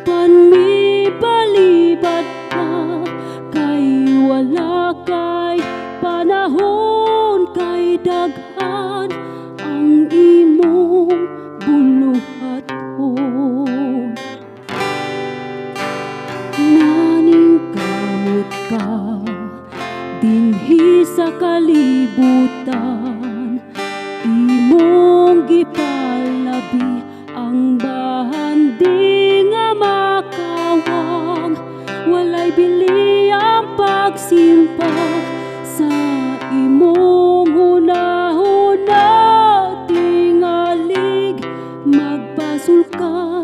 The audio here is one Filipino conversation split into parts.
panmibalibad ka, kay wala kay panahon, kay daghan ang imong buluhaton. Naning kamot ka dinhi sa kalibutan, imong gipalabi ang bahandi nga makawang. Walay bili ang pagsimpa sa imong hunahuna, tingalig magpasul ka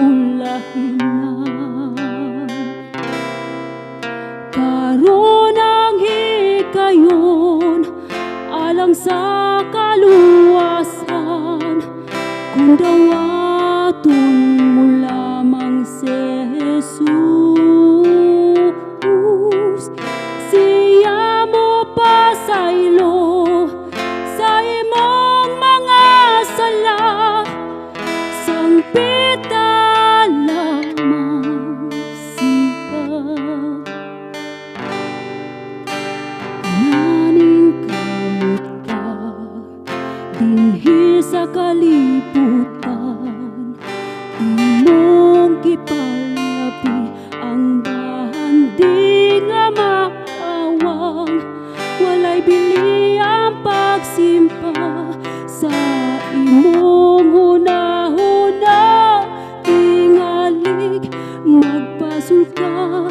ulahin na. Karon ang hikayon alang sa kaluwasan, kung dawaton mo lamang si Jesus. Siya mo pasaylo sa imong mga sala, sangpita lamang siya. Naning kamot ka dinhi sa kalibutan, imong gipalabi ang bahandi nga maawang. Walay bili ang pagsimpa sa imong hunahuna, tingalig magpasul ka